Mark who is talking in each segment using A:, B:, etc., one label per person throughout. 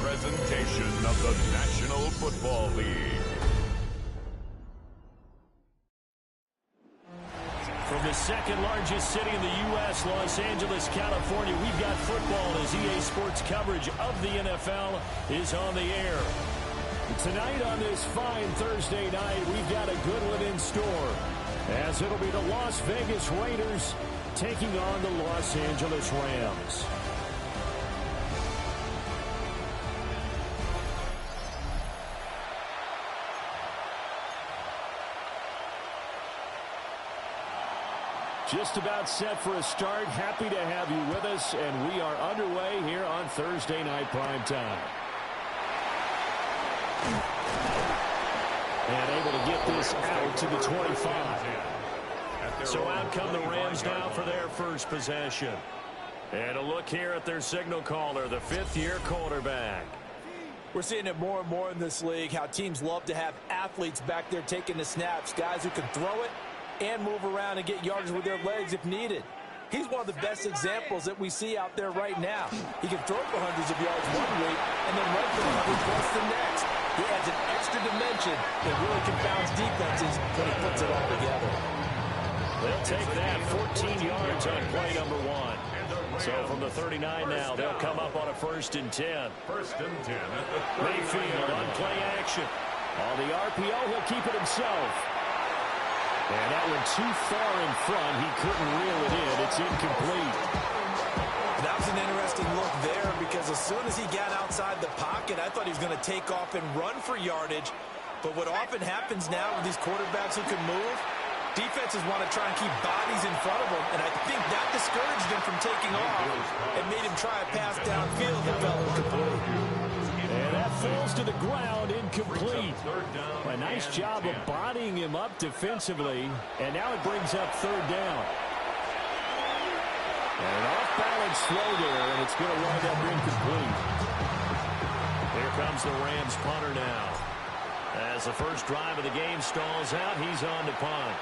A: presentation of the National Football League.
B: From the second largest city in the U.S., Los Angeles, California, we've got football as EA Sports coverage of the NFL is on the air. Tonight on this fine Thursday night, we've got a good one in store, as it'll be the Las Vegas Raiders taking on the Los Angeles Rams. Just about set for a start. Happy to have you with us, and we are underway here on Thursday Night Primetime. And able to get this out to the 25. So out come the Rams now for their first possession. And a look here at their signal caller, the fifth-year quarterback.
C: We're seeing it more and more in this league, how teams love to have athletes back there taking the snaps, guys who can throw it and move around and get yards with their legs if needed. He's one of the best examples that we see out there right now. He can throw for hundreds of yards one week and then run for 100 plus the next. He adds an extra dimension that really confounds defenses when he puts it all together.
B: They'll take that 14 yards on play number one. So from the 39 now, they'll come up on a 1st and 10.
A: First and 10.
B: Mayfield on play action. On the RPO, he'll keep it himself. And that one too far in front. He couldn't reel it in. It's incomplete.
C: That was an interesting look there because as soon as he got outside the pocket, I thought he was going to take off and run for yardage. But what often happens now with these quarterbacks who can move, defenses want to try and keep bodies in front of them. And I think that discouraged him from taking off and made him try a pass downfield that fell incomplete.
B: And that falls to the ground, incomplete. A nice job of bodying him up defensively. And now it brings up 3rd down. And an off-balance throw there, and it's going to wind up incomplete. Here comes the Rams punter now. As the first drive of the game stalls out, he's on to punt.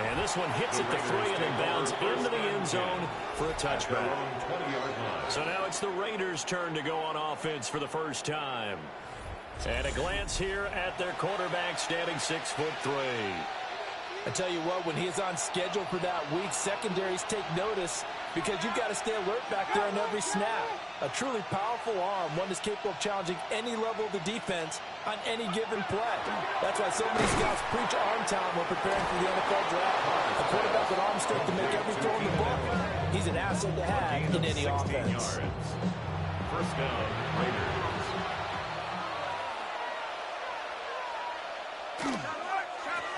B: And this one hits at the 3 and then bounds into the end zone for a touchback. So now it's the Raiders' turn to go on offense for the first time. And a glance here at their quarterback standing 6'3".
C: I tell you what, when he is on schedule for that week, secondaries take notice because you've got to stay alert back there on every snap. A truly powerful arm, one that's capable of challenging any level of the defense on any given play. That's why so many scouts preach arm talent when preparing for the NFL draft. A quarterback with arm strength to make every throw in the book. He's an asset to have in any offense.
A: First down, Raiders.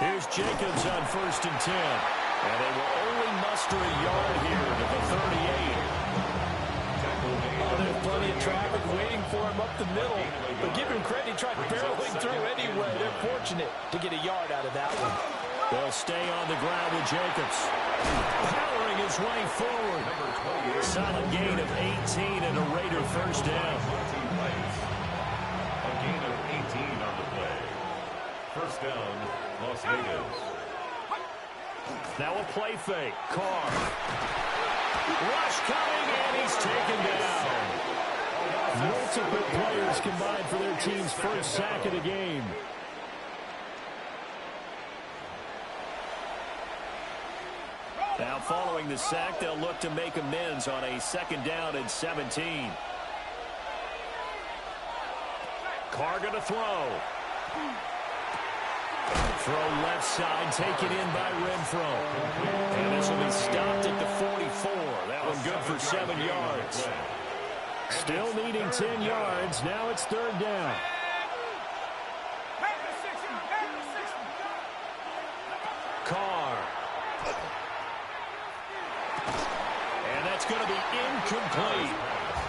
B: Here's Jacobs on 1st and 10. And they will only muster a yard here to the 38.
C: Oh, there's plenty of traffic waiting for him up the middle. But give him credit, he tried barreling through anyway. They're fortunate to get a yard out of that one.
B: They'll stay on the ground with Jacobs. Powering his way forward. Solid gain of 18 and a Raider first down.
A: A gain of 18 on the play. First down, Las Vegas.
B: Now a play fake. Carr. Rush coming, and he's taken down. Multiple players combined for their team's first sack of the game. Now following the sack, they'll look to make amends on a 2nd down and 17. Carr going to throw. Throw left side, taken in by Renfro. And this will be stopped at the 44. That one good for 7 yards. Still needing 10 yards. Now it's 3rd down. Carr. And that's going to be incomplete.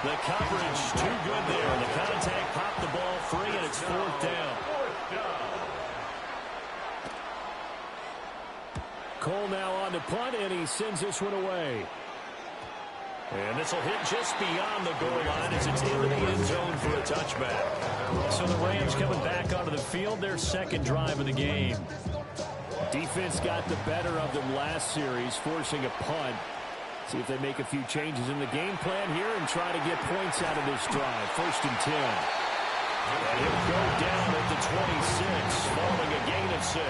B: The coverage too good there. The contact popped the ball free, and it's 4th down. Cole now on the punt, and he sends this one away. And this will hit just beyond the goal line as it's into the end zone for a touchback. So the Rams coming back onto the field, their 2nd drive of the game. Defense got the better of them last series, forcing a punt. See if they make a few changes in the game plan here and try to get points out of this drive. 1st and 10. And he'll go down at the 26, following a gain of 6.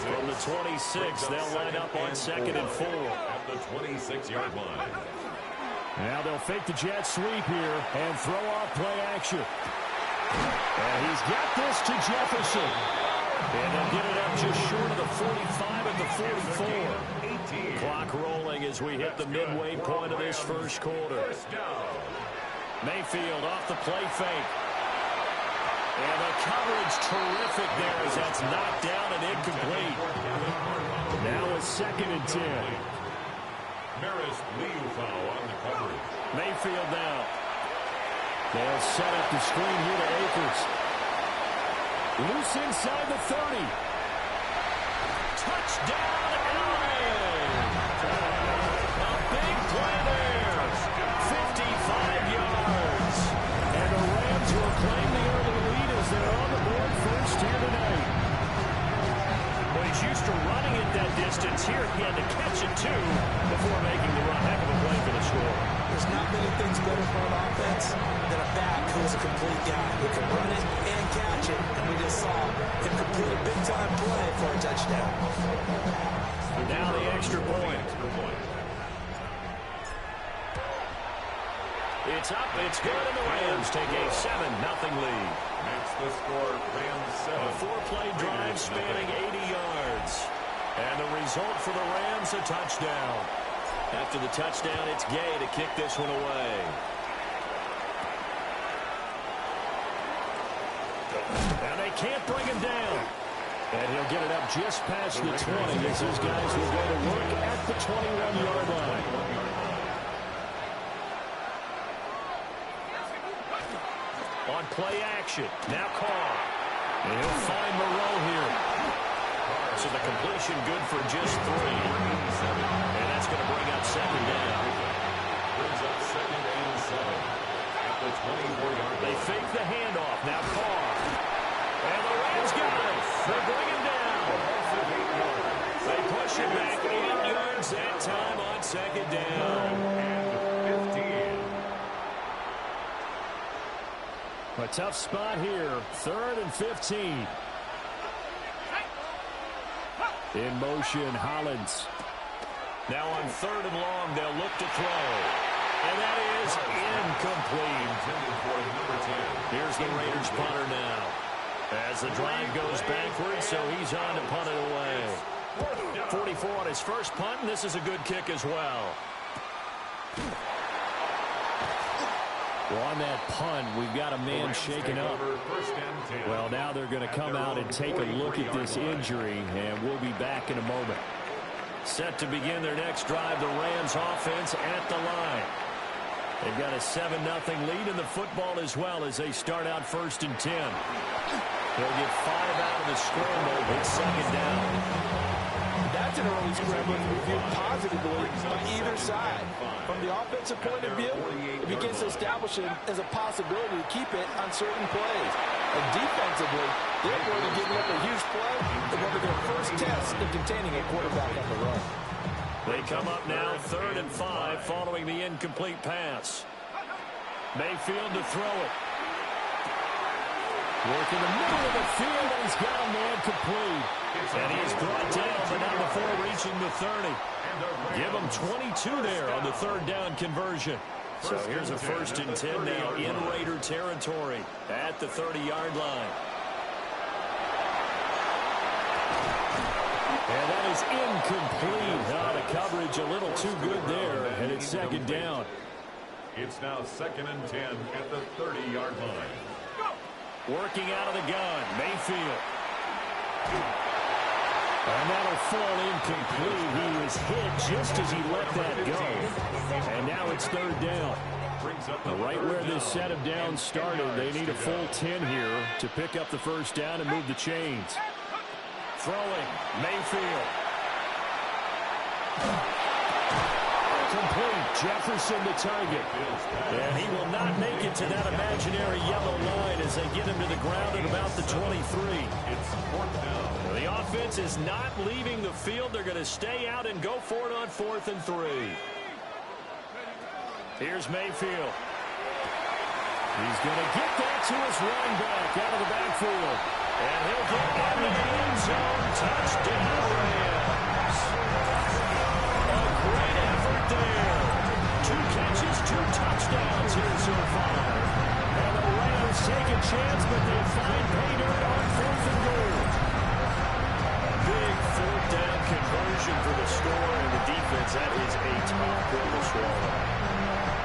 B: From the 26, they'll line up on 2nd and 4.
A: At the 26-yard line.
B: Now they'll fake the jet sweep here and throw off play action. And he's got this to Jefferson. And they'll get it up just short of the 45 at the 44. Clock rolling as we hit the midway point of this first quarter. Mayfield off the play fake. And the coverage terrific there as that's knocked down and incomplete. Now a 2nd and 10.
A: Maris Liufau on the coverage.
B: Mayfield now. They'll set up the screen here to Akers. Loose inside the 30. Touchdown, LA! A big play there. 55 yards. And the Rams will claim the early lead as they're on the board first here tonight. Well, he's used to running it that distance. Here he had to catch it, too, before making the run. Heck of a play for the score.
C: There's not many things better for an offense than a back who's a complete guy who can run it and catch it. And we just saw him complete a big-time play for a touchdown.
B: Now the extra point. It's up, it's good, and the Rams take a 7-0 lead.
A: That's the score, Rams 7.
B: A 4-play drive spanning 80 yards. And the result for the Rams, a touchdown. After the touchdown, it's Gay to kick this one away. And they can't bring him down. And he'll get it up just past the 20 as his guys will go to work at the 21-yard line. On play action, now Carr. And he'll find Moreau here. So the completion good for just 3. And that's going to bring up 2nd down.
A: Brings up 2nd and 7. At the 24-yard line.
B: They fake the handoff. Now Carr. And the Rams got it. They bring him down. They push him back 8 yards that time on 2nd down.
A: And 15.
B: A tough spot here. 3rd and 15. In motion, Hollins. Now on 3rd and long, they'll look to throw. And that is incomplete. Here's the Raiders punter now. As the drive goes backwards, so he's on to punt it away. 44 on his first punt, and this is a good kick as well. Well, on that punt, we've got a man shaken up. Well, now they're going to come out and take a look at this injury, and we'll be back in a moment. Set to begin their next drive, the Rams offense at the line. They've got a 7-0 lead in the football as well as they start out 1st and 10. They'll get 5 out of the scramble. It's 2nd down.
C: That's an early scramble to be viewed positively by either side. From the offensive point of view, it begins to establish it as a possibility to keep it on certain plays. And defensively, they're going to give up a huge play in one of their first tests in containing a quarterback on the run.
B: They come up now 3rd and 5 following the incomplete pass. Mayfield to throw it. Work in the middle of the field, and he's got a man complete. And he's brought down, but not before reaching the 30. Give him 22 there on the 3rd down conversion. So here's a 1st and 10 now in Raider territory at the 30-yard line. And that is incomplete. The coverage a little too good there, and it's 2nd down.
A: It's now 2nd and 10 at the 30-yard line.
B: Working out of the gun, Mayfield. And that'll fall incomplete. He was hit just as he let that go. And now it's 3rd down. Right where this set of downs started, they need a full 10 here to pick up the 1st down and move the chains. Throwing, Mayfield. Complete. Jefferson the target. And he will not make it to that imaginary yellow line as they get him to the ground at about the 23.
A: It's fourth down.
B: The offense is not leaving the field. They're going to stay out and go for it on 4th and 3. Here's Mayfield. He's going to get that to his running back out of the backfield. And he'll get into the end zone. Touchdown, Rams. A great effort there. 2 catches, 2 touchdowns here so far. And the Rams take a chance, but they find pay dirt on 4th and goal. Big 4th down conversion for the score, and the defense, that is a tough pill to swallow.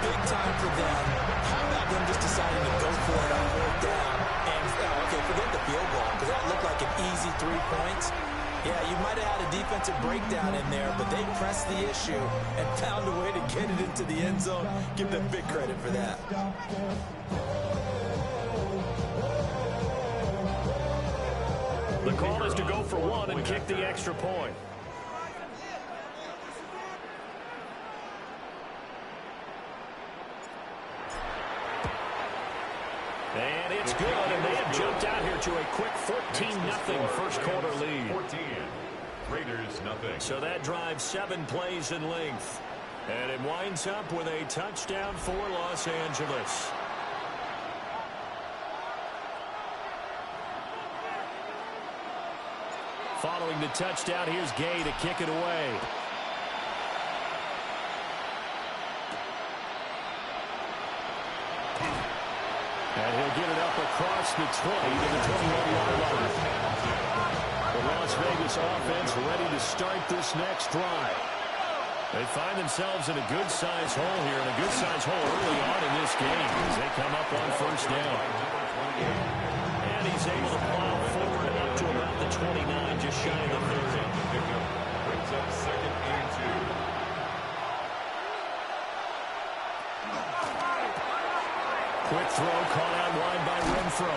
C: Big time for them. How about them just deciding to go for it on 4th down? And, okay, forget the field goal, because that looked like an easy 3 points. Yeah, you might have had a defensive breakdown in there, but they pressed the issue and found a way to get it into the end zone. Give them big credit for that.
B: The call is to go for 1 and kick the extra point. And it's good, and they have jumped out here to a quick 14-0 first quarter lead.
A: 14. Raiders nothing.
B: So that drives 7 plays in length. And it winds up with a touchdown for Los Angeles. Following the touchdown, here's Gay to kick it away. And he'll get it up across the 20 to the 21-yard line. The Las Vegas offense ready to start this next drive. They find themselves in a good-sized hole here, and a good-sized hole early on in this game as they come up on first down. And he's able to plow forward up to about the 29, just shy of the 30.
A: Brings up 2nd and 2.
B: Quick throw caught out wide by Renfro.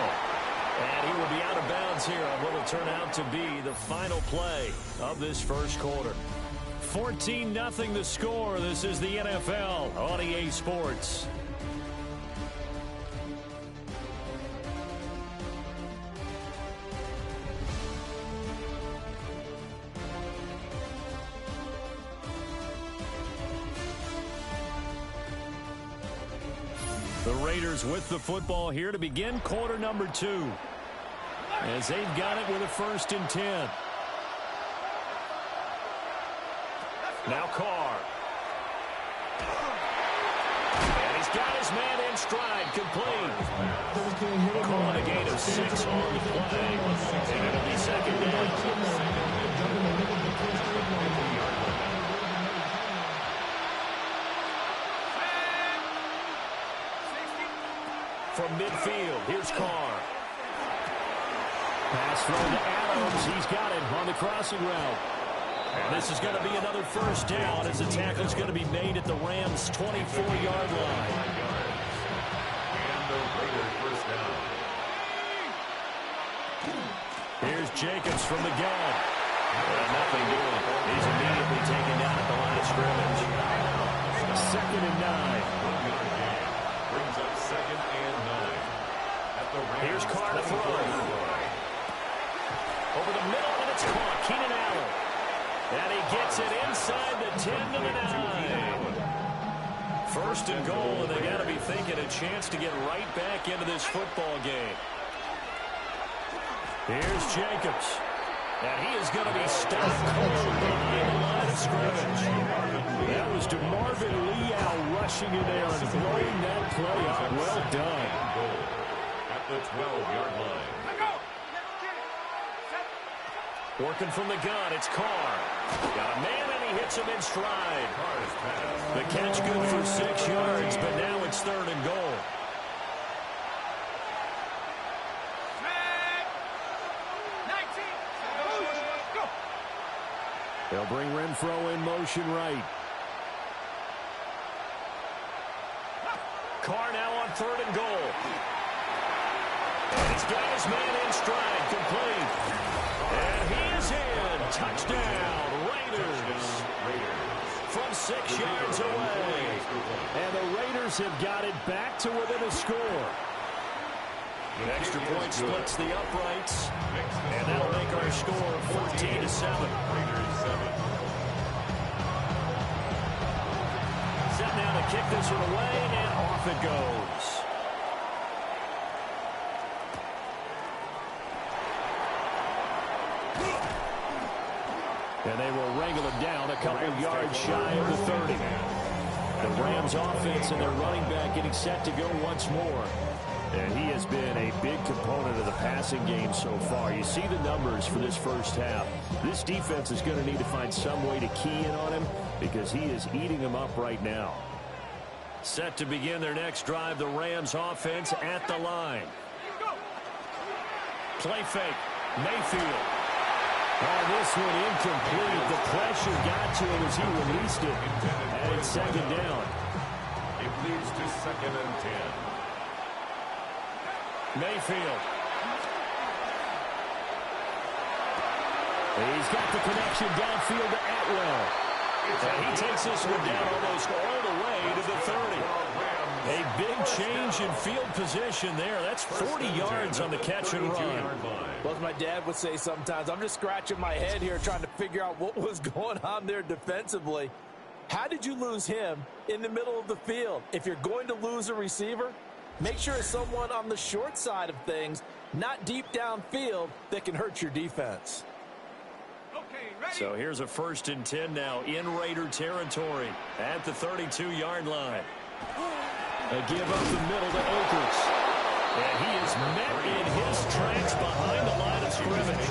B: And he will be out of bounds here on what will turn out to be the final play of this first quarter. 14-0 the score. This is the NFL on EA Sports. The Raiders with the football here to begin quarter number 2. As they've got it with a 1st and 10. Now Carr. And he's got his man in stride, complete. Calling a gain of 6 on the play. And it'll be 2nd down. From midfield, here's Carr. Pass throw to Adams. He's got it on the crossing route. And this is going to be another first down as the tackle is going to be made at the Rams' 24-yard line.
A: And the Raiders first down.
B: Here's Jacobs from the gun. Nothing doing. He's immediately taken down at the line of scrimmage. 2nd and 9.
A: Brings up 2nd and 9. At the Rams.
B: Here's Carr to throw. Over the middle, and it's caught. Keenan Allen. And he gets it inside the 10 to the 9. 1st and goal, and they got to be thinking a chance to get right back into this football game. Here's Jacobs. And he is going to be stopped cold behind the line of scrimmage. That was DeMarvin Leal rushing in there and throwing that play out. Well done.
A: At the 12-yard line.
B: Working from the gun, it's Carr. Got a man, and he hits him in stride. The catch good for 6 yards, but now it's 3rd and goal. They'll bring Renfro in motion right. Carr now on 3rd and goal. And he's got his man in stride, complete. And he is in. Touchdown, Raiders. from 6 yards away. And the Raiders have got it back to within a score. The extra point splits the uprights, and that'll make our score 14-7. Set now to kick this one away, and off it goes. And they will wrangle it down a couple yards shy of the 30. The Rams offense and their running back getting set to go once more. And he has been a big component of the passing game so far. You see the numbers for this first half. This defense is going to need to find some way to key in on him because he is eating them up right now. Set to begin their next drive, the Rams offense at the line. Play fake. Mayfield. Oh, this one incomplete. The pressure got to him as he released it. And it's second down.
A: It leads to 2nd and 10.
B: Mayfield. He's got the connection downfield to Atwell. And he takes this one down almost all the way to the 30. A big change in field position there. That's 40 yards on the catch and run.
C: Well, as my dad would say sometimes, I'm just scratching my head here trying to figure out what was going on there defensively. How did you lose him in the middle of the field? If you're going to lose a receiver, make sure it's someone on the short side of things, not deep downfield, that can hurt your defense.
B: So here's a 1st and 10 now in Raider territory at the 32-yard line. A give up the middle to Akers. And he is met in his tracks behind the line of scrimmage.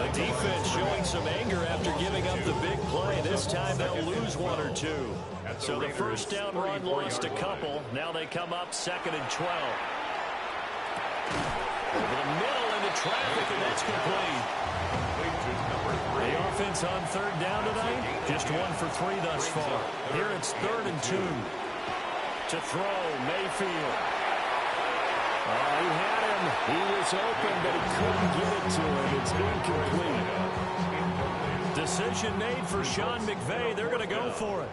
B: The defense showing some anger after giving up the big play. This time they'll lose one or two. So the first down run lost a couple. Now they come up 2nd and 12. Over the middle into traffic, and that's complete. The offense on 3rd down tonight, just 1 for 3 thus far. Here it's 3rd and 2. To throw, Mayfield. Oh, he had him. He was open, but he couldn't get it to him. It's incomplete. Decision made for Sean McVay. They're going to go for it.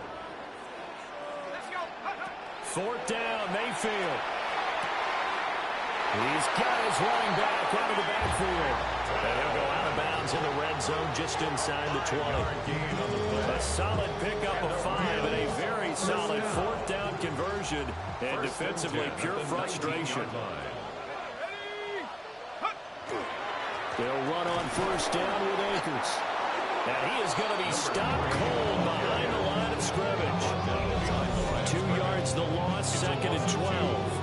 B: 4th down, Mayfield. He's got his running back out of the backfield. And he'll go out of bounds in the red zone just inside the 20. A solid pickup of 5 and a very solid 4th down conversion. And defensively, pure frustration. They'll run on 1st down with Akers. And he is going to be stopped cold behind the line of scrimmage. 2 yards the loss, 2nd and 12.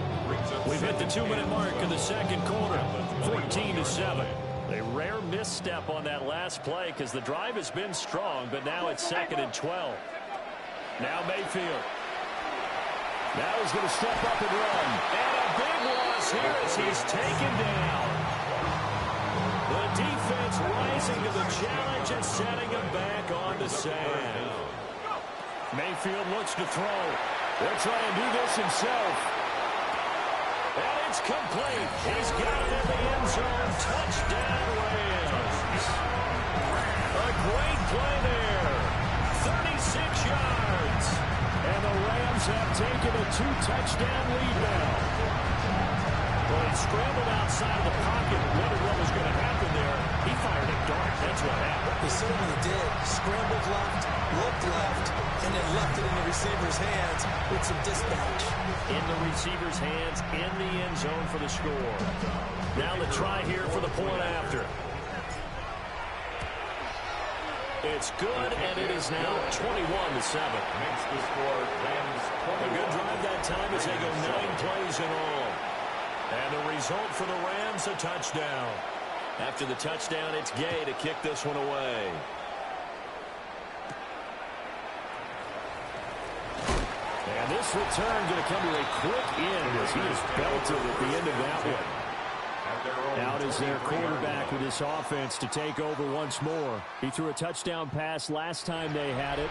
B: We've hit the 2-minute mark in the second quarter, 14-7. A rare misstep on that last play because the drive has been strong, but now it's 2nd and 12. Now Mayfield. Now he's going to step up and run. And a big loss here as he's taken down. The defense rising to the challenge and setting him back on the sand. Mayfield looks to throw. They'll try and do this himself. And it's complete. He's got it in the end zone. Touchdown, Rams. A great play there. 36 yards. And the Rams have taken a 2-touchdown lead now. Well, he scrambled outside of the pocket and wondered what was going to happen there. He fired a dart. That's what happened.
C: He certainly did. Scrambled left, looked left, and then left it in the receiver's hands with some dispatch.
B: In the receiver's hands, in the end zone for the score. Now the try here for the point after. It's good, and it is now 21-7.
A: Makes the score Rams 21.
B: A good drive that time as they go 9 plays in all. And the result for the Rams, a touchdown. After the touchdown, it's Gay to kick this one away. And this return going to come to a quick end as he is belted at the end of that one. Out is their quarterback with this offense to take over once more. He threw a touchdown pass last time they had it.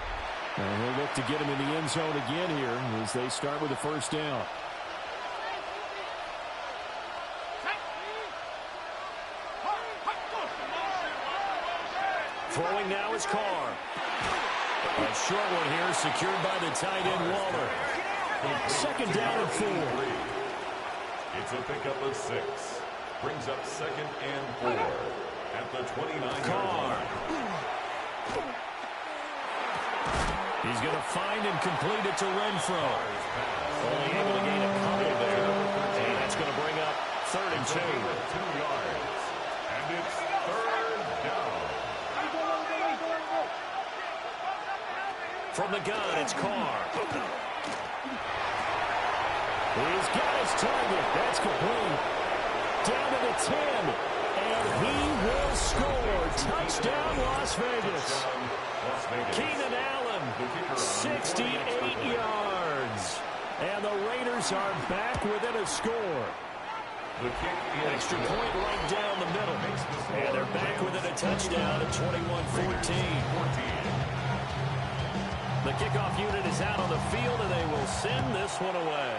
B: And he'll look to get him in the end zone again here as they start with the first down. Throwing now is Carr. A short one here, secured by the tight end, Waller. Second down and 4.
A: It's a pickup of 6. Brings up 2nd and 4 at the 29-yard line.
B: He's going to find and complete it to Renfro. Only able to gain a couple there. And that's going to bring up 3rd and 2.
A: 2 yards. And it's 3rd down.
B: From the gun, it's Carr. He's got his target. That's complete. Down to the 10. And he will score. Touchdown, Las Vegas. Keenan Allen, 68 yards. And the Raiders are back within a score. Extra point right down the middle. And they're back within a touchdown at 21-14. The kickoff unit is out on the field, and they will send this one away.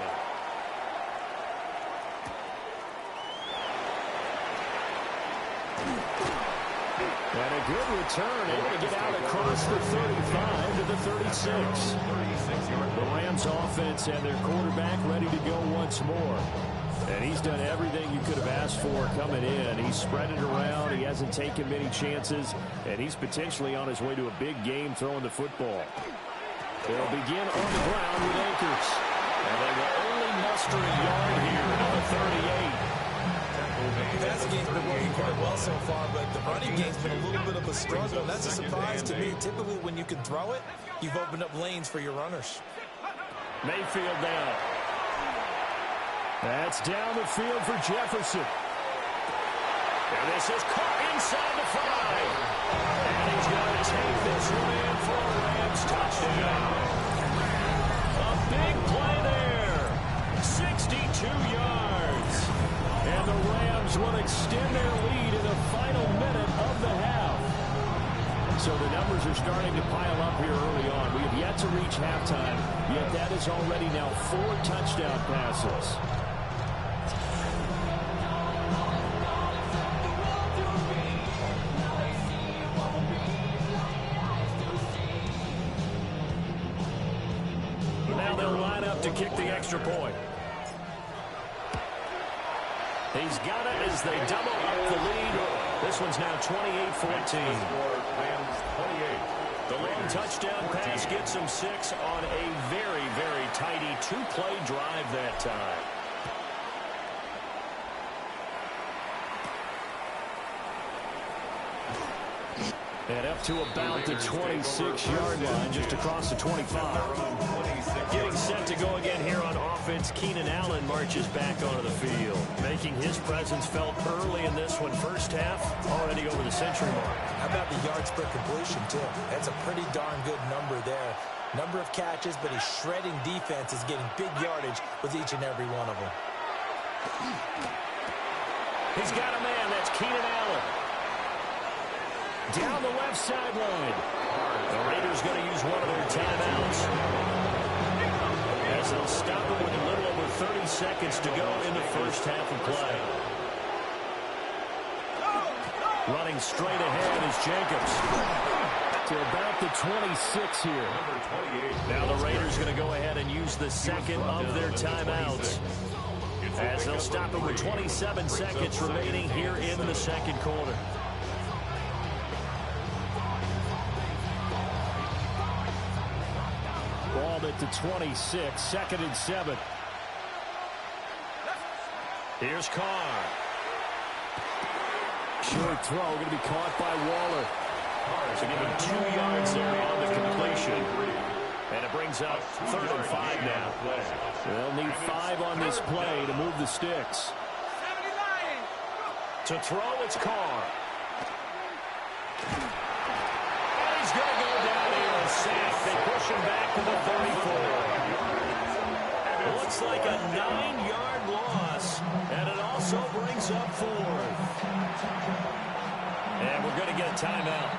B: And a good return, able to get out across the 35 to the 36. The Rams offense and their quarterback ready to go once more. And he's done everything you could have asked for coming in. He's spread it around. He hasn't taken many chances. And he's potentially on his way to a big game throwing the football. They'll begin on the ground with Akers. And they will only muster a yard here on the 38.
C: The passing game's been working quite well so far, but the running game's been a little bit of a struggle. That's a surprise to me. Typically, when you can throw it, you've opened up lanes for your runners.
B: Mayfield down. That's down the field for Jefferson. And this is caught inside the 5. And he's going to take this one in for a Rams touchdown. A big play there. 62 yards. And the Rams will extend their lead in the final minute of the half. So the numbers are starting to pile up here early on. We have yet to reach halftime, yet that is already now 4 touchdown passes. Now they'll line up to kick the extra point. He's got it as they double up the lead. This one's now 28-14. The long touchdown pass gets him 6 on a very, very tidy 2-play drive that time. And up to about the 26-yard line, just across the 25. Getting set to go again here on offense, Keenan Allen marches back onto the field, making his presence felt early in this one. First half, already over the century mark.
C: How about the yards per completion, too? That's a pretty darn good number there. Number of catches, but his shredding defense is getting big yardage with each and every one of them.
B: He's got a man. That's Keenan Allen. Down the left sideline. The Raiders going to use one of their timeouts, as they'll stop it with a little over 30 seconds to go in the first half of play. Running straight ahead is Jacobs. To about the 26 here. Now the Raiders going to go ahead and use the second of their timeouts, as they'll stop it with 27 seconds remaining here in the second quarter. Ball at the 26, 2nd and 7. Here's Carr. Short throw, going to be caught by Waller. So give him 2 yards there on the completion. And it brings up 3rd and 5 now. They'll need 5 on this play to move the sticks. To throw, it's Carr. And he's going to go down here and sack. They push him back to the 34. It looks like a 9-yard loss, and it also brings up 4th. And we're going to get a timeout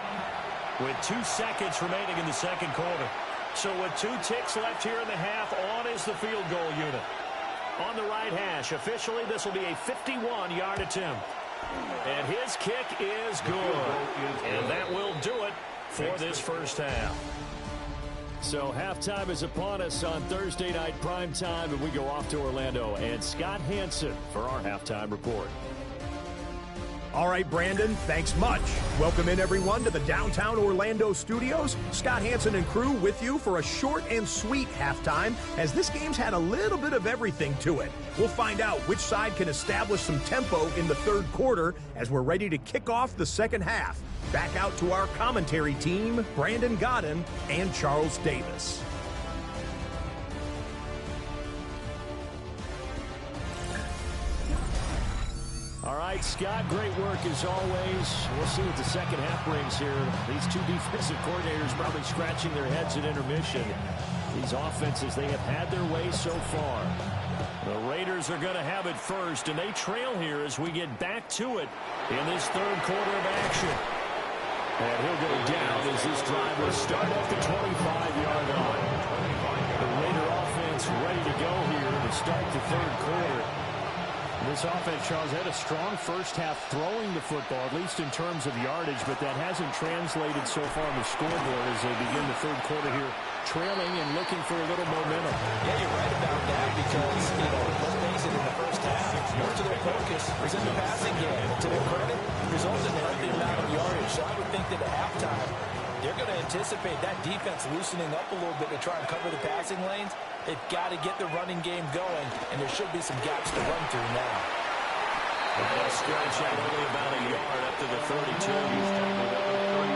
B: with 2 seconds remaining in the second quarter. So with 2 ticks left here in the half, on is the field goal unit. On the right hash, officially this will be a 51-yard attempt. And his kick is good. And that will do it for this first half. So halftime is upon us on Thursday night primetime, and we go off to Orlando. And Scott Hansen for our halftime report.
D: All right, Brandon, thanks much. Welcome in, everyone, to the downtown Orlando studios. Scott Hansen and crew with you for a short and sweet halftime, as this game's had a little bit of everything to it. We'll find out which side can establish some tempo in the third quarter as we're ready to kick off the second half. Back out to our commentary team, Brandon Godden and Charles Davis.
B: All right, Scott, great work as always. We'll see what the second half brings here. These two defensive coordinators probably scratching their heads at intermission. These offenses, they have had their way so far. The Raiders are going to have it first, and they trail here as we get back to it in this third quarter of action. And he'll go down as this drive will start at the 25-yard line. The Raider offense ready to go here to start the third quarter. This offense, Charles, had a strong first half throwing the football, at least in terms of yardage, but that hasn't translated so far on the scoreboard as they begin the third quarter here, trailing and looking for a little momentum.
C: Yeah, you're right about that because, let's face it, in the first half, most of their focus was in the passing game. And to their credit, it resulted in a healthy amount of yardage. So I would think that at halftime, they're going to anticipate that defense loosening up a little bit to try and cover the passing lanes. They've got to get the running game going, and there should be some gaps to run through now.
B: They'll stretch out only about a yard up to the 32.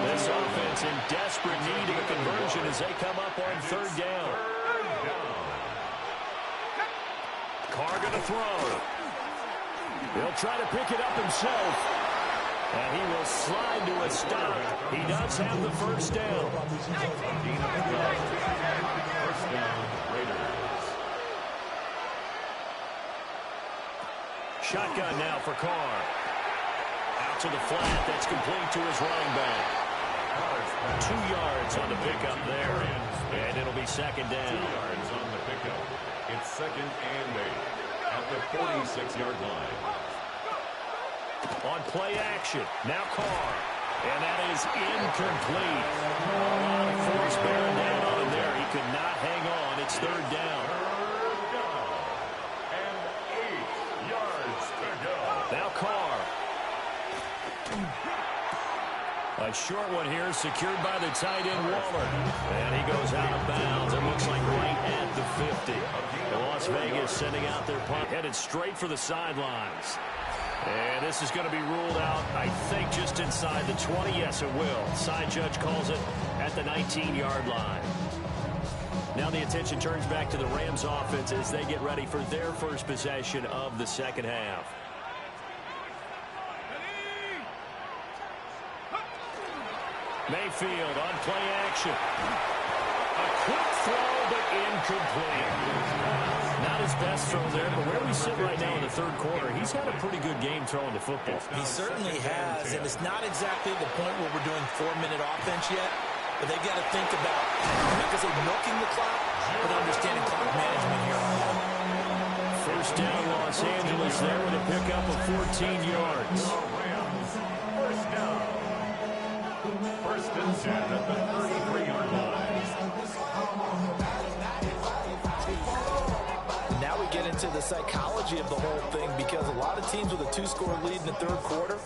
B: This offense in desperate need of a conversion as they come up on third down. Carr going to throw. He'll try to pick it up himself. And he will slide to a stop. He does have the first down. First down, Raiders. Shotgun now for Carr. Out to the flat. That's complete to his running back. 2 yards on the pickup there. And it'll be second down. 2 yards on the pickup. It's second and 8 at the 46-yard line. On play action, now Carr. And that is incomplete. A lot of force bearing down on him there. He could not hang on. It's third down. And 8 yards to go. Now Carr. A short one here, secured by the tight end Waller. And he goes out of bounds. It looks like right at the 50. Las Vegas sending out their punt. Headed straight for the sidelines. And this is going to be ruled out, I think, just inside the 20. Yes, it will. Side judge calls it at the 19-yard line. Now the attention turns back to the Rams offense as they get ready for their first possession of the second half. Mayfield on play action. A quick throw, but incomplete. Not his best throw there, but where we sit right now in the third quarter, he's had a pretty good game throwing the football.
C: He certainly has, and it's not exactly the point where we're doing 4-minute offense yet, but they've got to think about not to say milking the clock, but understanding clock management here on that.
B: First down, Los Angeles there with a pickup of 14 yards. First down. First and 10 at the 33-yard line.
C: Now we get into the psychology of the whole thing because a lot of teams with a 2-score lead in the third quarter,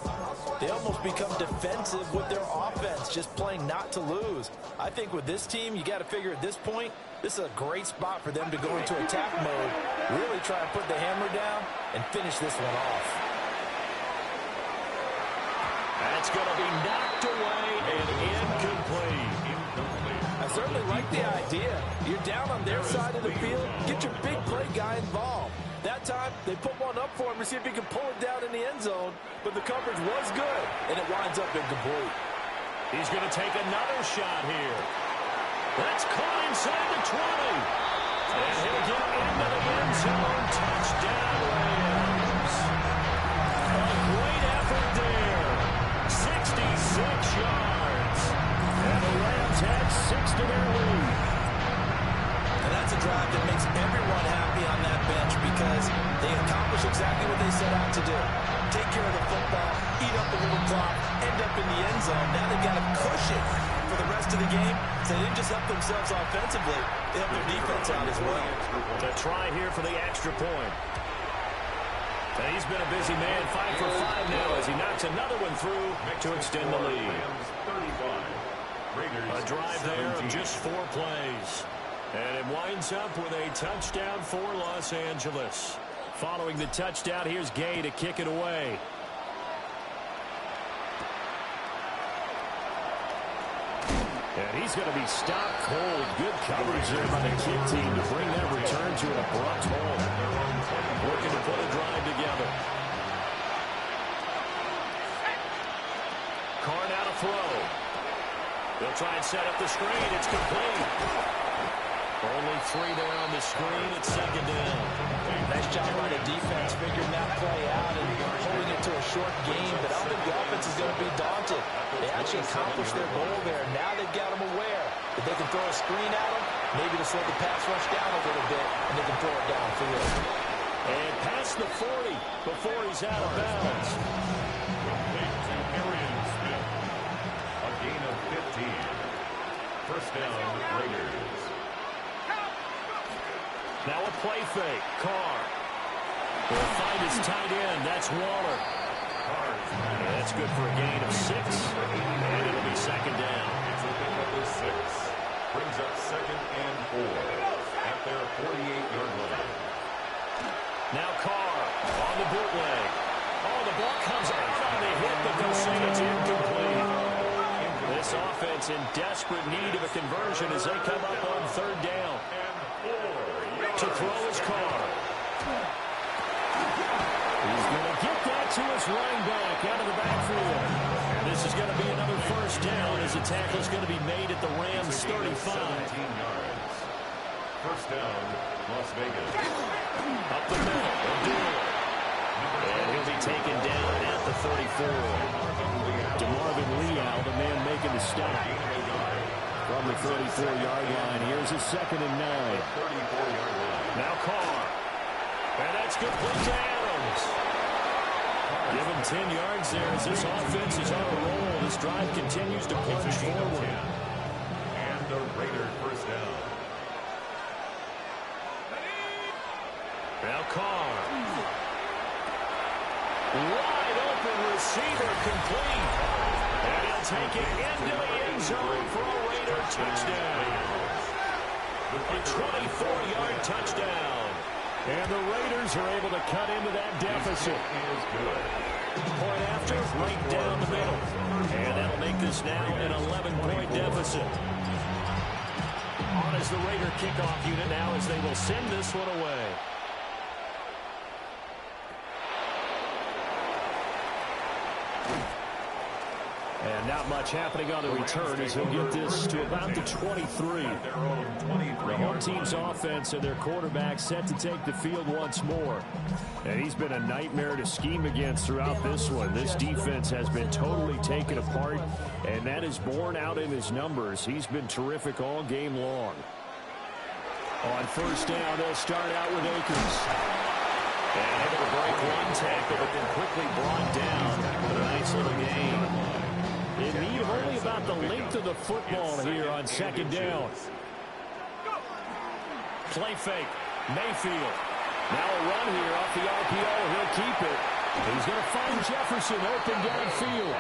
C: they almost become defensive with their offense, just playing not to lose. I think with this team, you got to figure at this point, this is a great spot for them to go into attack mode, really try and put the hammer down and finish this one off.
B: That's going to be knocked away and incomplete.
C: I certainly like the idea. You're down on their side of the field. Get your big play guy involved. That time, they put one up for him to see if he can pull it down in the end zone. But the coverage was good, and it winds up incomplete.
B: He's going to take another shot here. That's caught inside the 20. And he'll get into the end zone. Touchdown, Rams. A great effort there. 66 yards. And the Rams had 6 to their lead.
C: And that's a drive that makes everyone happy on that bench because they accomplish exactly what they set out to do. Take care of the football, eat up a little clock, end up in the end zone. Now they've got a cushion for the rest of the game is they didn't just help themselves offensively, they helped their defense out as well.
B: The try here for the extra point. And he's been a busy man, 5 for 5 now as he knocks another one through to extend the lead. A drive there of just 4 plays. And it winds up with a touchdown for Los Angeles. Following the touchdown, here's Gay to kick it away. And he's going to be stopped cold. Good coverage there by the kick team to bring that return to an abrupt halt. Working to put a drive together. Carr now to throw. They'll try and set up the screen. It's complete. Only 3 there on the screen. It's second down.
C: Nice job by the defense figuring that play out and holding it to a short game. But I don't think the offense is going to be daunted. They actually accomplished their goal there. Now they've got them aware that they can throw a screen at them, maybe to slow the pass rush down a little bit, and they can throw it downfield.
B: And past the 40 before he's out of bounds.
A: A gain of 15. First down, Raiders.
B: Now a play fake. Carr will find his tight end. That's Waller. That's good for a gain of 6. And it'll be second down.
A: It's a pickup of 6. Brings up second and 4 at their 48-yard line.
B: Now Carr on the bootleg. Oh, the ball comes out on the hit, but they'll say it's incomplete. This offense in desperate need of a conversion as they come up on third down. To throw his Carr. He's going to get that to his running back out of the backfield. And this is going to be another first down as the tackle is going to be made at the Rams' 35.
A: 17 yards. First down, Las Vegas.
B: Up the middle, Abdul. And he'll be taken down at the 34. DeMarvin Leal, the man making the stop. From the 34-yard line, here's his second and 9.
A: 34-yard line.
B: Now Carr. And that's complete to Adams. Give him 10 yards there as this offense is on a roll. This drive continues to plunge forward.
A: And the Raider first down.
B: Now Carr. Wide open receiver complete. And he'll take it into the end zone for a Raider touchdown. A 24-yard touchdown. And the Raiders are able to cut into that deficit. Point after, right down the middle. And that'll make this now an 11-point deficit. On is the Raider kickoff unit now as they will send this one away. And not much happening on the return as he'll get this to about the 23. The home team's offense and their quarterback set to take the field once more. And he's been a nightmare to scheme against throughout this one. This defense has been totally taken apart, and that is borne out in his numbers. He's been terrific all game long. On first down, they'll start out with Akers. And able to break one tackle, but then quickly brought down. A nice little gain. In need of only about the length of the football here on second down. Play fake. Mayfield. Now a run here off the RPO. He'll keep it. He's going to find Jefferson open downfield.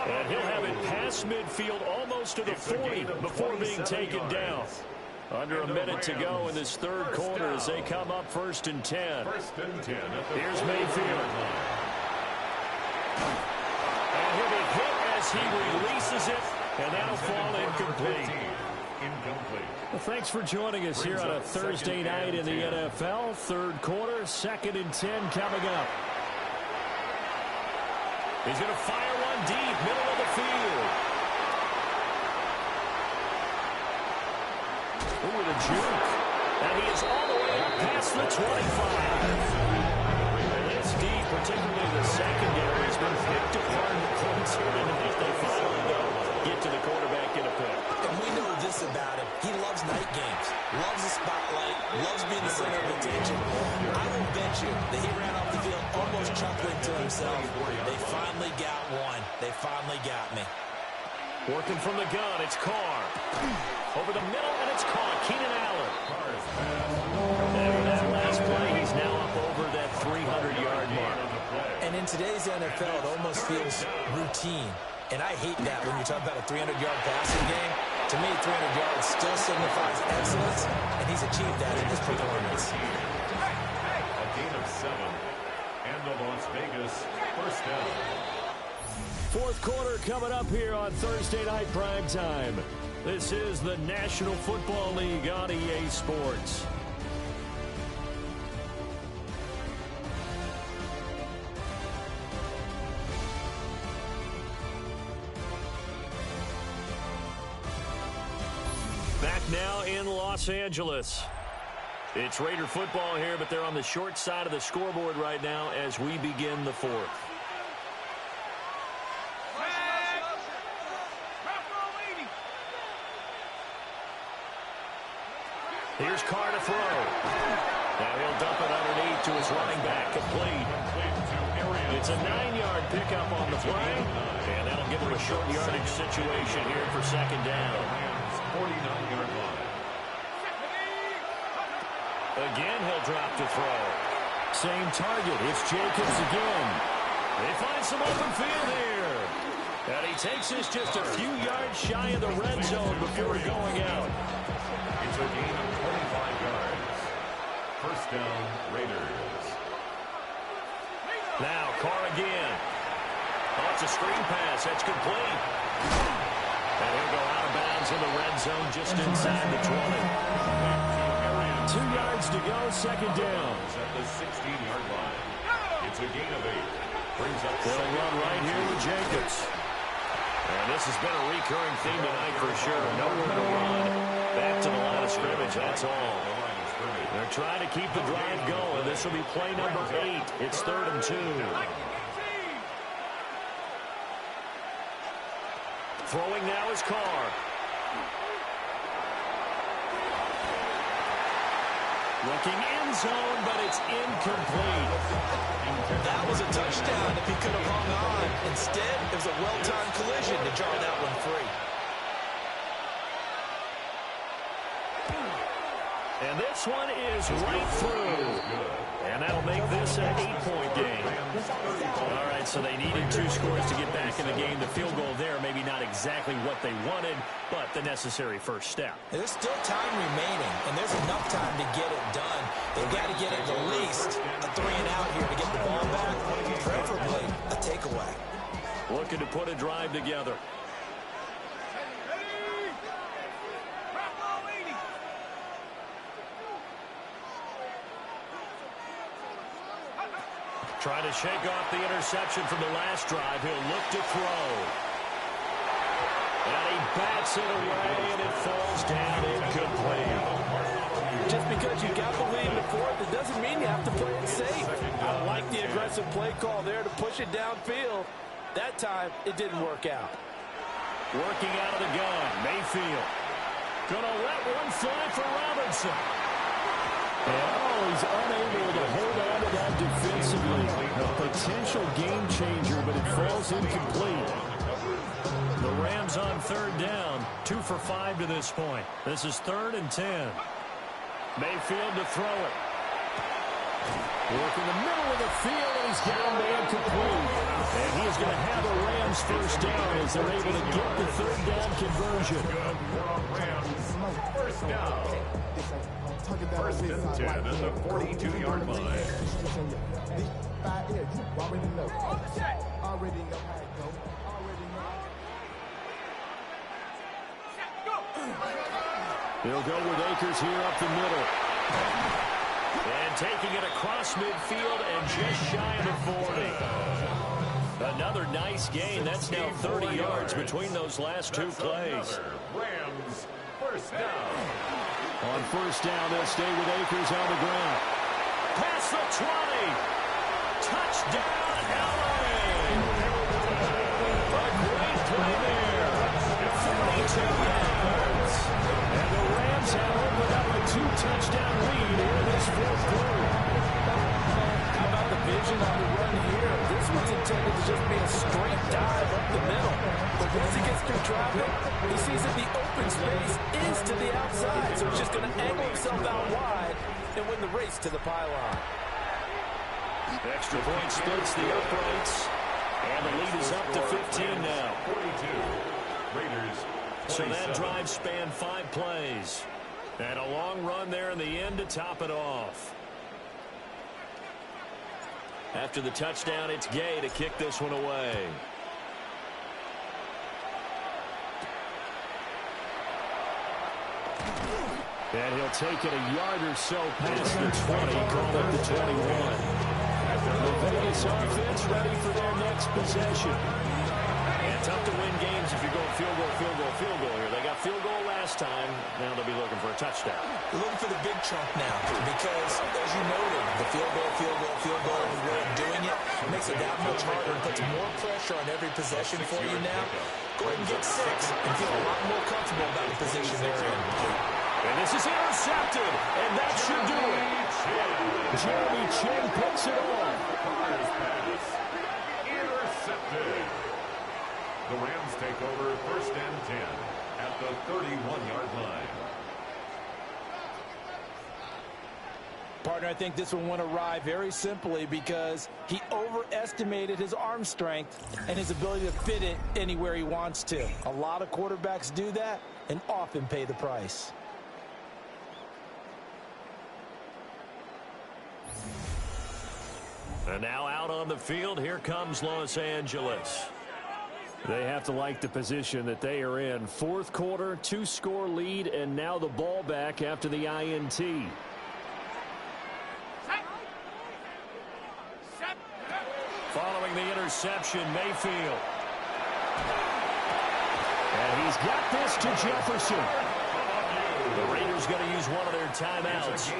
B: And he'll have it past midfield almost to the 40 before being taken down. Under a minute to go in this third quarter as they come up 1st and 10. Here's Mayfield. And he'll be hit as he releases it, and that'll fall incomplete. Well, thanks for joining us here on a Thursday night in the NFL. Third quarter, 2nd and 10 coming up. He's going to fire one deep, middle of the field. Ooh, with a juke. And he is all the way up past the 25. And it's deep, particularly the secondary has been picked apart in the points here tonight. They finally get to the quarterback in a pick.
C: And we know this about him. He loves night games, loves the spotlight, loves being the center of attention. I will bet you that he ran off the field almost chuckling to himself. They finally got one. They finally got me.
B: Working from the gun, it's Carr. Over the middle, and it's caught. Keenan Allen. And with that last play, he's now up over that 300-yard mark.
C: And in today's NFL, it almost feels routine. And I hate that when you talk about a 300-yard passing game. To me, 300 yards still signifies excellence, and he's achieved that in his performance.
A: A gain of 7, and the Las Vegas first down.
B: Fourth quarter coming up here on Thursday Night Primetime. This is the National Football League on EA Sports. Back now in Los Angeles. It's Raider football here, but they're on the short side of the scoreboard right now as we begin the fourth. Here's Carr to throw. Now he'll dump it underneath to his running back. Complete. It's a 9-yard pickup on the play, and that'll give him a short yardage situation here for second down.
A: 49-yard line.
B: Again, he'll drop to throw. Same target. It's Jacobs again. They find some open field here. And he takes this just a few yards shy of the red zone before going out.
A: It's a gain of 25 yards. First down, Raiders.
B: Now, Carr again. Oh, it's a screen pass. That's complete. And he'll go out of bounds in the red zone just inside the 20. 2 yards to go, second down.
A: At the 16-yard line. It's a gain of 8. Brings up
B: They'll run right here with Jacobs. And this has been a recurring theme tonight for sure. Nowhere to run. Back to the line of scrimmage, that's all. They're trying to keep the drive going. This will be play number 8. It's 3rd and 2. Throwing now is Carr. Looking end zone, but it's incomplete.
C: That was a touchdown if he could have hung on. Instead, it was a well-timed collision to draw that one free.
B: And this one is right through. And that'll make this an 8-point game. All right, so they needed 2 scores to get back in the game. The field goal there, maybe not exactly what they wanted, but the necessary first step.
C: There's still time remaining, and there's enough time to get it done. They've got to get at least a 3-and-out here to get the ball back, preferably a takeaway.
B: Looking to put a drive together. Trying to shake off the interception from the last drive. He'll look to throw. And he bats it away, and it falls down incomplete.
C: Just because you got the lead in the fourth, it doesn't mean you have to play it safe. I like the aggressive play call there to push it downfield. That time, it didn't work out.
B: Working out of the gun, Mayfield. Gonna let one fly for Robinson. Oh, he's unable to hold on to that defensively. A potential game changer, but it falls incomplete. The Rams on 3rd down, 2 for 5 to this point. This is 3rd and 10. Mayfield to throw it. Work in the middle of the field, and he's down to incomplete. And he is going to have a Rams first down as they're able to get the 3rd down conversion.
A: Rams first down. First and 10 at the 42-yard line.
B: They'll go with Akers here up the middle. And taking it across midfield and just shy of the 40. Another nice gain. That's now 30 yards between those last 2 plays.
A: Rams first down.
B: On first down, they'll stay with Akers on the ground. Past the 20. Touchdown, Allen. A great play there. 42 yards. And the Rams have opened up a 2-touchdown lead in this 4th quarter.
C: How about the vision on the run here? This one's intended to just be a straight dive up the middle. But once he gets through traffic, he sees that the open space is to the outside. So he's just going to angle himself out wide and win the race to the pylon.
B: Extra point splits the uprights. And the lead is up to 15 now.
A: 42. Raiders.
B: So that drive spanned 5 plays. And a long run there in the end to top it off. After the touchdown, it's Gay to kick this one away. And he'll take it a yard or so past the 20, call it the 21. The Vegas offense ready for their next possession. And tough to win games if you're going field goal here. They got field goal last time. Now they'll be looking for a touchdown.
C: They're looking for the big chunk now because, as you noted, the field goal way of doing it makes it that much harder and puts more pressure on every possession for you now. Go ahead and get 6 and feel a lot more comfortable about the position they're in.
B: And this is intercepted, and that should do it. Jeremy Chinn picks it off.
A: Intercepted. The Rams take over 1st and 10 at the 31-yard line.
C: Partner, I think this one went awry very simply because he overestimated his arm strength and his ability to fit it anywhere he wants to. A lot of quarterbacks do that and often pay the price.
B: And now out on the field, here comes Los Angeles. They have to like the position that they are in. 4th quarter, 2-score lead, and now the ball back after the INT. Following the interception, Mayfield. And he's got this to Jefferson. The Raiders going to use one of their timeouts.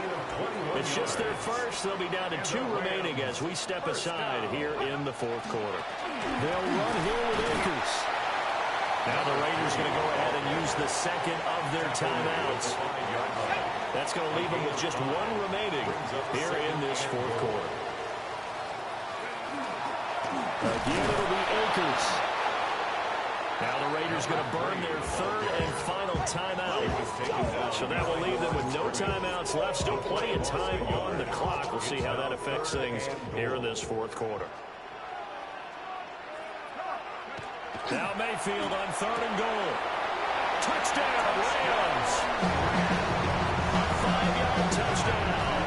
B: It's just their first. They'll be down to 2 remaining as we step aside here in the 4th quarter. They'll run here with Akers. Now the Raiders going to go ahead and use the 2nd of their timeouts. That's going to leave them with just 1 remaining here in this 4th quarter. Again, it'll be Akers. Now the Raiders going to burn their 3rd and final timeout. So that will leave them with no timeouts left. Still plenty of time on the clock. We'll see how that affects things here in this 4th quarter. Now Mayfield on 3rd and goal. Touchdown, Rams. 5-yard touchdown.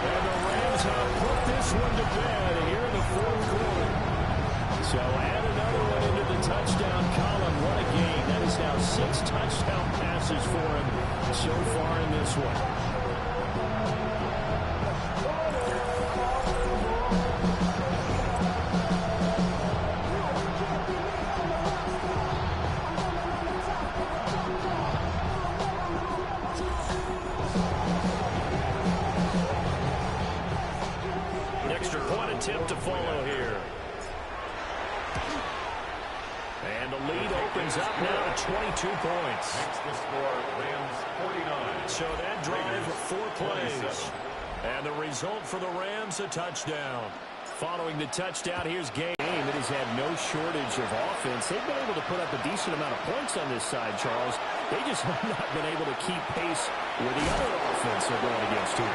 B: And the Rams have put this one to bed here in the 4th quarter. So add another one into the touchdown column. What a game. That is now 6 touchdown passes for him so far in this one. Extra point attempt to follow here. And the lead opens up now to 22 points.
A: Next to score, Rams 49.
B: So that drive, 4 plays. And the result for the Rams, a touchdown. Following the touchdown, here's Game. It has had no shortage of offense. They've been able to put up a decent amount of points on this side, Charles. They just have not been able to keep pace with the other offense they're going against here.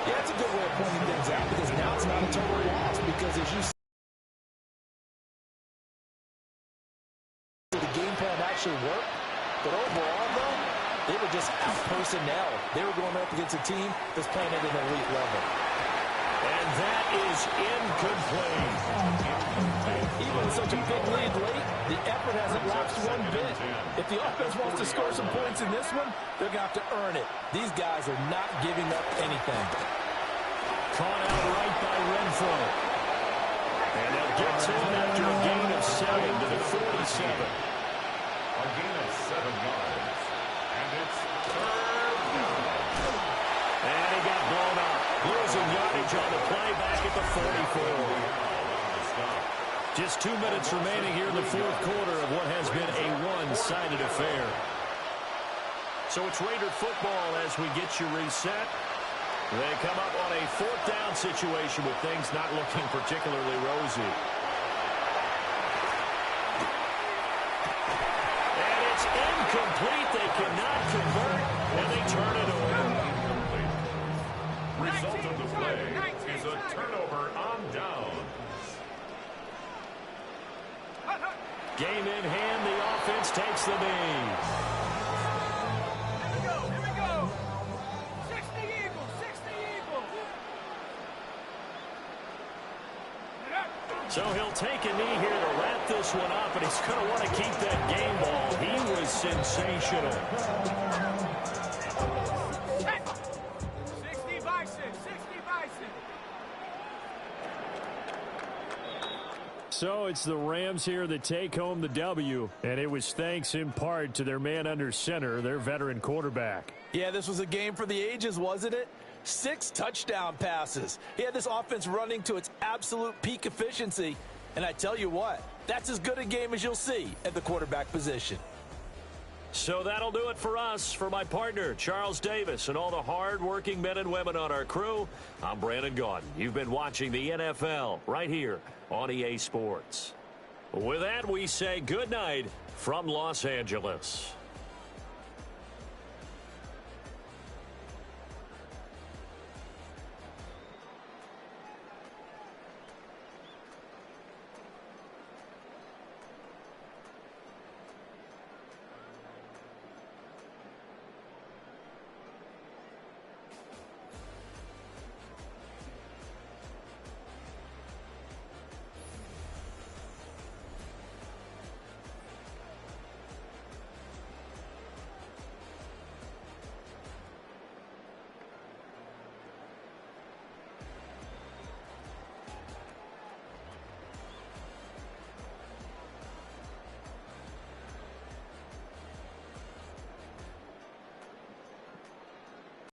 C: Yeah, that's a good way of pointing things out because now it's not a total loss because as you the game plan actually worked, but overall, though, they were just out personnel. They were going up against a team that's playing at an elite level.
B: And that is incomplete.
C: Even with such a big lead late, the effort hasn't lapsed one bit. If the offense wants to score some points in this one, they're going to have to earn it. These guys are not giving up anything.
B: Caught out right by Renfro. And they'll get to it after a gain of 7 to the 47.
A: A gain of 7 yards. And it's 3rd down.
B: And he got blown up. Losing yardage on the play back at the 44. Just 2 minutes remaining here in the 4th quarter of what has been a one-sided affair. So it's Raider football as we get you reset. They come up on a 4th down situation with things not looking particularly rosy. cannot convert, and they turn it over.
A: Result of the play is a turnover on downs.
B: Game in hand, the offense takes the knee.
E: Here we go. 60 Eagles, 60 Eagles.
B: So he'll take a knee here to wrap this one up, and he's going to want to keep that game ball. He was sensational.
E: 60 Bison, 60 Bison.
B: So it's the Rams here that take home the W, and it was thanks in part to their man under center, their veteran quarterback.
C: Yeah, this was a game for the ages, wasn't it? 6 touchdown passes. He had this offense running to its absolute peak efficiency, and I tell you what, that's as good a game as you'll see at the quarterback position.
B: So that'll do it for us. For my partner, Charles Davis, and all the hard-working men and women on our crew, I'm Brandon Gaudin. You've been watching the NFL right here on EA Sports. With that, we say good night from Los Angeles.